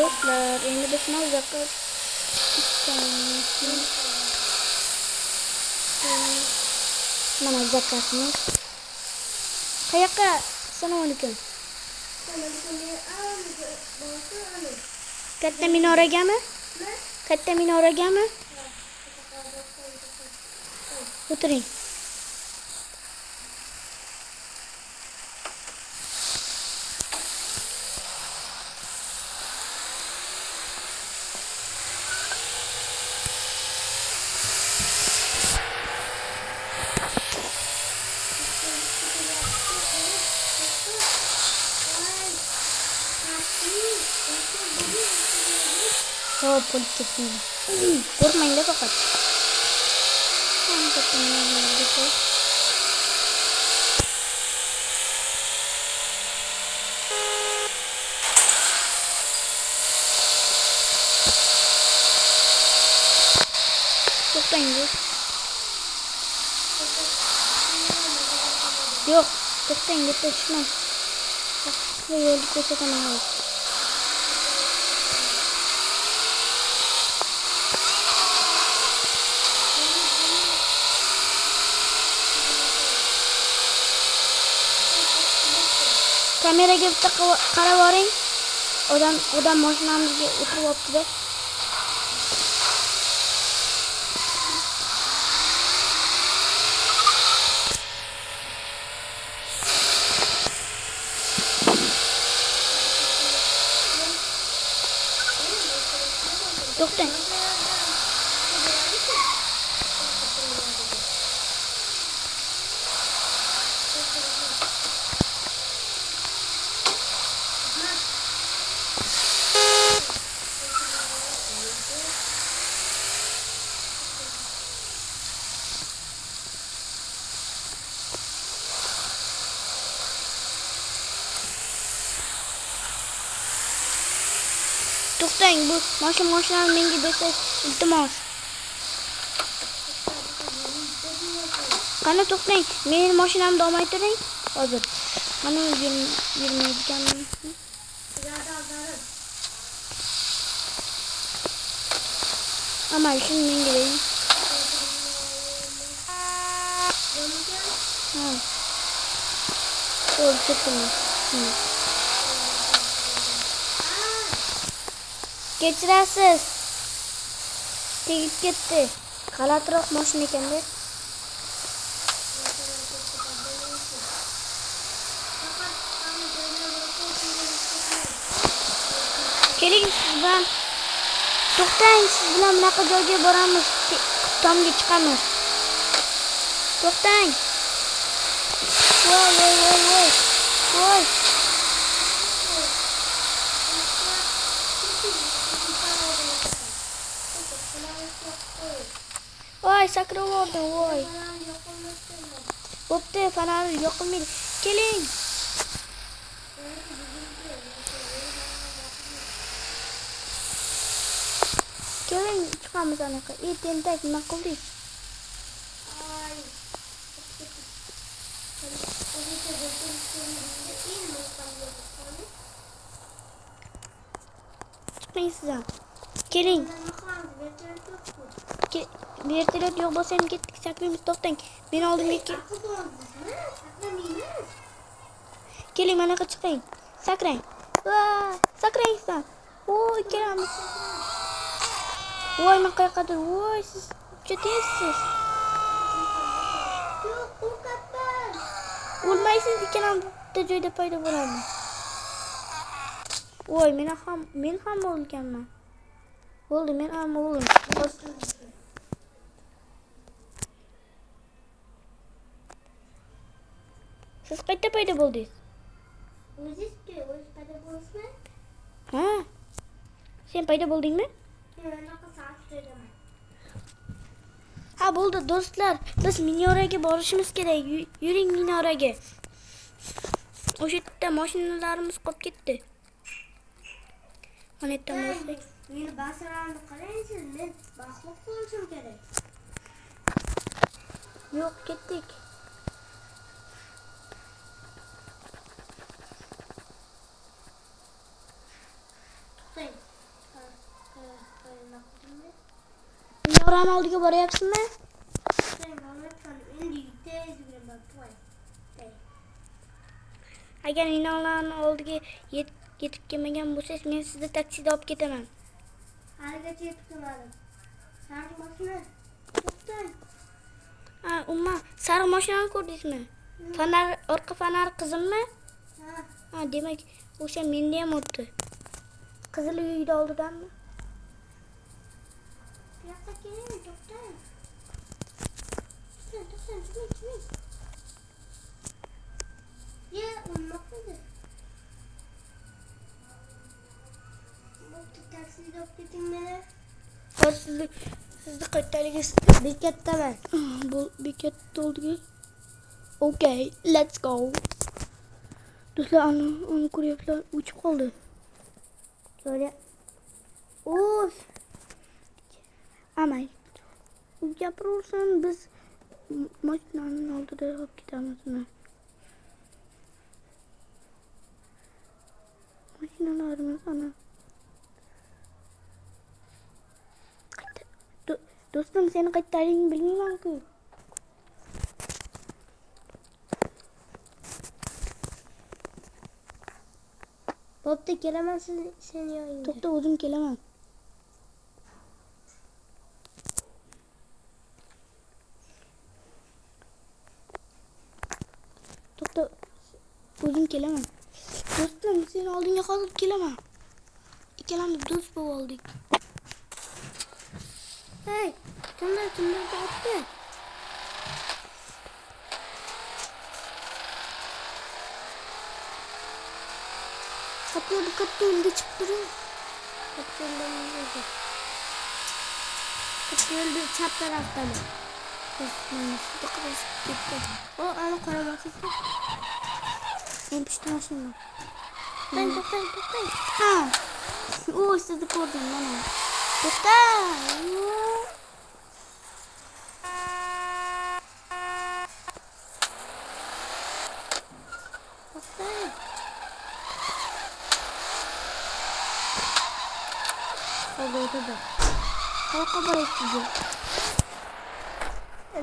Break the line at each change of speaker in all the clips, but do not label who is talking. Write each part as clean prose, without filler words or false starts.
do'stlar, endi biz nima uzoqqa mana zakatimiz. Qayoqqa? Assalomu alaykum. Katta minoragami? Katta minoragami? O'tiring. Hop, polis ketdi. Qo'rqmanglar faqat. To'xtang. Yo'q, to'xtang, bitta tushmang. Sizga yo'lni ko'rsataman hozir. Kameraga bitta qarab oring. Odam mashinamizga o'tirib olibdi-da. To'xtang. To'xtang, bu mashinani menga bersa iltimos. Qani to'xtang, meni mashinamni olmay turing hozir. Qani yurmaydiganman. Ama shuni menga bering. Ha. Qo'l ketdim. Kechirasiz. Tegib ketdi. G'alatiroq mashina ekan-da. Keling siz bilan. To'xtang, siz bilan bunaqa joyga boramiz. Tomga chiqamiz. To'xtang. Voy. Voy, sakrab oldim, voy. Bo'pti, fanar yoqilmaydi. Keling. Keling, chiqamiz anaqa. Tentak nima qildik? Chiqing siz ham. Keling. Vertolyot yo'q bo'lsa ham ketdik, sakraymiz. To'xtang. Meni oldimga keling, mana yoqqa chiqing. Sakrang. Sakrang siz. Voy, kelamiz. Voy, men qayerdadir. Voy, siz juda tezsiz. Yo'q, qo'rqaman. O'lmaysiz, ikkalamda joyda paydo bo'ladi. Voy, men ham o'lganman. Bo'ldi, men ham o'ldim. Siz qayerda paydo bo'ldingiz? O'zizku, o'z paydo bo'ldingizmi? Ha. Sen paydo bo'ldingmi? Ha, bo'ldi do'stlar. Biz minoraga borishimiz kerak. Yuring minoraga. O'sha yerda mashinalarimiz qolib ketdi. Mana yerda borsak. Meni basalarni qaraysiz, men baxtli bo'lishim kerak. Yo'q, ketdik. Yavrani oldiga boryapsizmi? Agar Ninolarni oldiga yetib kelmagan bo'lsangiz, men sizni taksida olib ketaman.
Haligacha yetib kelmadim. Sariq mashina. To'xtang.
Ha, umma, sariq mashinani ko'rdingizmi? Fanar, orqa fanari qizilmi? Ha, demak, o'sha menda ham o'tdi. Qizil uyda oldidanmi?
Bu yoqqa keling, to'xtang. To'xtang, chiqing. Ya, unmoqda. Bo'pti, taksida olib keting meni.
Hozir sizni qaytaligingiz
Bekatdaman.
bu bekatda oldiga. Okay, let's go. Do'stlar, uni ko'ryapsizlar, o'chib qoldi.
Şöyle. Of.
Amay. Gapirursan biz mashinaning oldida olib ketamizmi? Mashinalarimiz ana. Do'stim, seni qaytaringni bilmayman-ku.
Bo'pti, kelaman seni yo'yingga.
To'xta, o'zim kelaman. To'xta, o'zim kelaman. Do'stim, seni oldinga hozir kelaman. Ikkalamiz do'st bo'lib oldik.
Hey, kimdir otdi.
Katta yo'lga chiqib turing.
Katta yo'lda chap tarafdami? O, ana qora mashina.
Men pishti mashina.
To'xtang.
Ha. O, sizni ko'rdim mana. To'xtang.
To'xtang. Qo'lda.
Qayoqqa borasizga?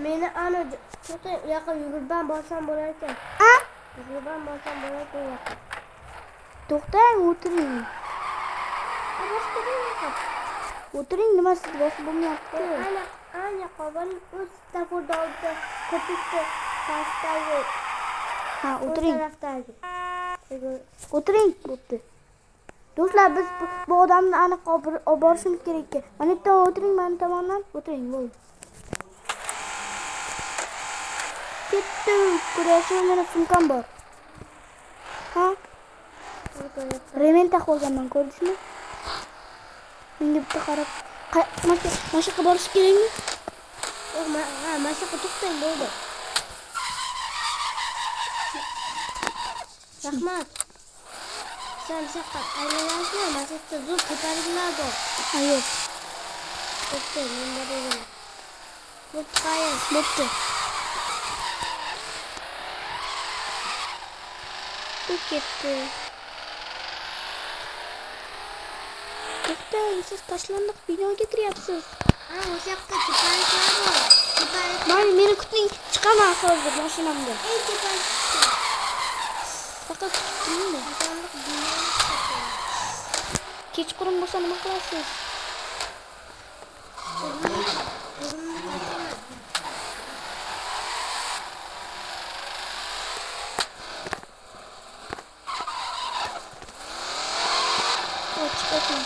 Meni ana to'xta, yoqqa yugurban borsam bo'lar ekan.
Ha?
Yugurban borsam bo'lar ekan yoqqa.
To'xtang, o'tiring.
Boshqa
O'tiring, nima siz bosib bo'lmayapti?
Ana qo'baning o'z taforda oldi. Ko'pikda pastdagi.
Ha, o'tiring.
Tarafdagi.
O'tiring, bo'pti. Do'stlar, biz bu odamni aniq olib borishimiz kerak ekan. Mana bu tomonga o'tiring, mana bu tomondan o'tiring, bo'ldi. Ketdim. Ko'ryapsizmi, meni sumkam bor. Ha? Rementa qo'yganman, ko'rdingizmi? Menga bitta qarab, mashqa borish kerakmi?
Mashqa to'xtang, bo'ldi. Rahmat. Sen shaqqa aylanasizmi? Mashqda zo'r ko'tarishlar bor.
Ha, yo'q.
Bo'pti, men boraman. Bo'pti, qayер.
Bo'pti. Bu ketdi. To'xtang, siz tashlandiq binoga kiryapsiz.
Ha, o'sha yoqda ko'tarishlar bor.
Meni kuting, chiqaman hozir mashinamda.
Ey, ko'tarishlar.
Faqat kutingda. Kechqurun bo'lsa nima qilasiz? Chiqasan.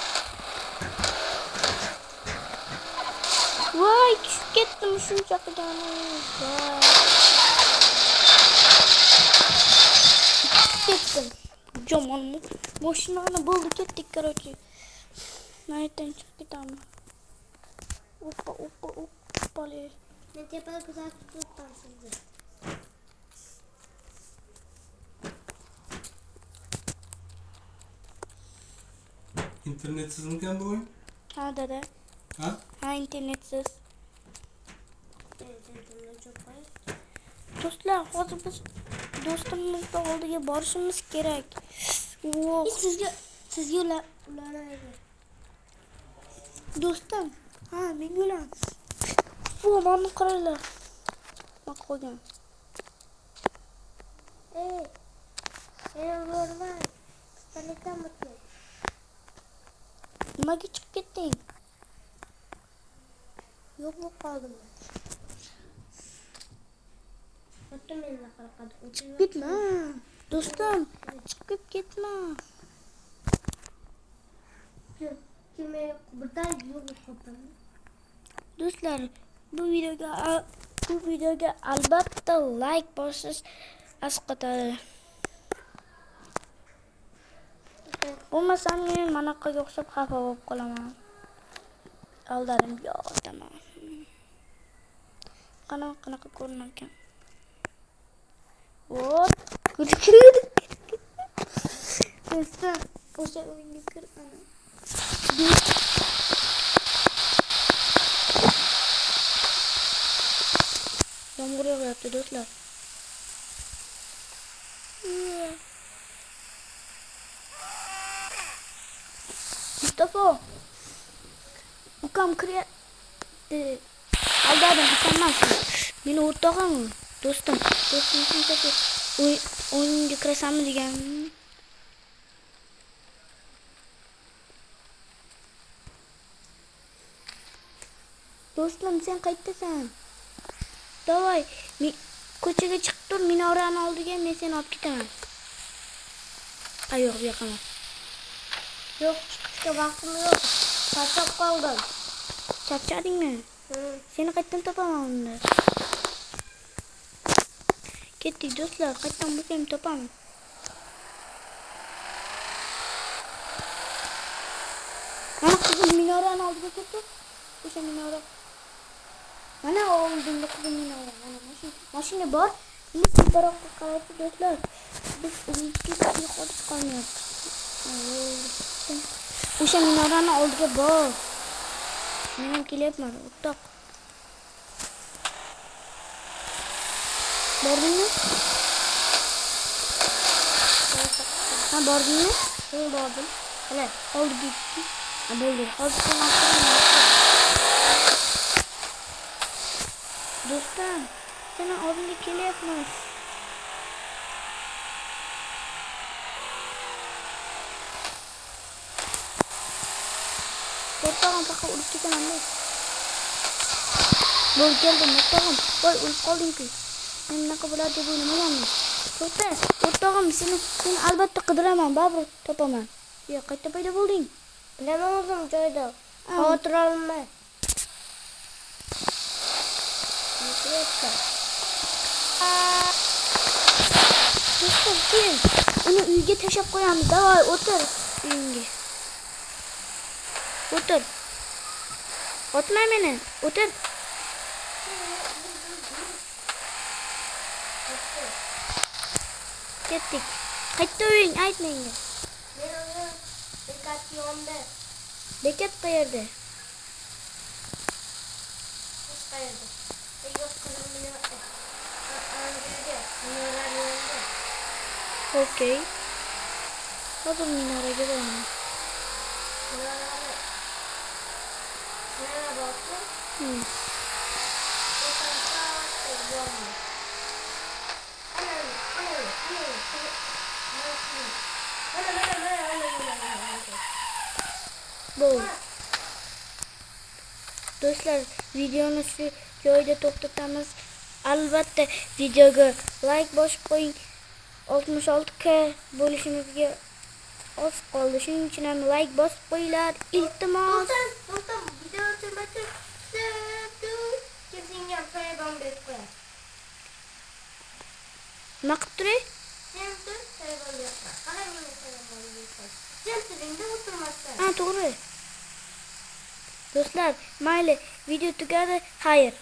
Voy, tushib ketdim shunchaqidan. Ketdim. Jomon mashinani bo'ldi, ketdik, короче. Maydan chiqib ketaman. Oppa.
Men tepada kuzatib turibman sizni.
İnternetsizmikan bu oyun?
Ha, dada. Ha, internetsiz. Do'stlar, hozir biz do'stimizni oldiga borishimiz kerak.
Sizga ulanadi.
Do'stim. Ha, men gulam. Bu mani qaranglar. Nima qo'ygan?
Meni ko'rmay. Qanaqa mutlu.
Nimaga chiqib ketding?
Yo'q bo'lib qoldim. O'tdim meni qaraqadi.
Ketma. Do'stim, chiqib ketma.
Kimga birdan yo'q bo'lib qoldim.
Do'stlar, bu videoga albatta like bosish asqatadi. Bo'lmasam men manaqaga o'xshab xafa bo'lib qolaman. Aldarim yo'taman. Qanaqa ko'rinar ekan? Vot, kulkir. Do'stlar, o'sha o'yinga kir ana. Yomg'ir yog'yapti do'stlar. Mustafa. Ukam kiryapti. Aldadim, emas. Meni o'rtog'im, do'stim shunchaki o'yinga kirasanmi degan. Do'stim, sen qayerdasan? Davay, ko'chaga chiqib tur, minorani oldiga men seni olib ketaman. Yo'q, bu yoqqa emas.
Yo'q, chiqishga vaqtim yo'q. Charchab qoldim.
Charchadingmi? Seni qayerdan topaman unda? Ketdik do'stlar, qayerdan bo'lsam topaman. Mana qizim minorani oldiga ketdi. O'sha minora. Mana oldinda qizim minora. Mana mashina bor. Biz baroqqa qaraydi do'stlar. Biz o'zimizga yo'qotib qolmayapmiz. O'sha minorani oldiga bor. Men ham kelyapman, o'rtoq. Bordingmi? Ha, bordingmi?
Bordim. Mana
oldiga ketdik. Ha, bo'ldi. Hozir sen do'stim, seni oldinga kelyapmiz. O'rtog'im faqat urib ketaman-da. Bo'l keldim, o'rtog'im. Voy, o'lib qolding-ku. Men bunaqa bo'ladi deb o'ylamagandim. To'xta, o'rtog'im, seni albatta qidiraman, baribir topaman. Yo'q, qayerda paydo bo'lding?
bilaman o'zim joyda. Xavotir olma.
Do'stim, kel. Uni uyga tashab qo'yamiz. Davay, o'tir uyingga. O'tir. Otma meni. O'tir. Ketdik. Qayerda uying? Ayt menga.
Men bekat yonda.
Bekat qayerda?
Hech qayerda. Yo'q qizim meni. Minoralar yonda.
Okey. Hozir minoraga boramiz.
Minora borku.
Bu. Do'stlar, videoni shu joyda to'xtatamiz. Albatta videoga like bosib qo'ying. 66k bo'lishimizga oz qoldi. Shuning uchun ham like bosib qo'yinglar. Iltimos.
Do'stim, video turmati. Kimsinga sayban berib qo'y.
Nima qilib turay?
Sen tur, sayban berib qo'y. Qanday meni sayban berib qo'y. Sen turingda o'tirmasdan.
Ha, to'g'ri. Do'stlar, mayli, video tugadi. Xayr.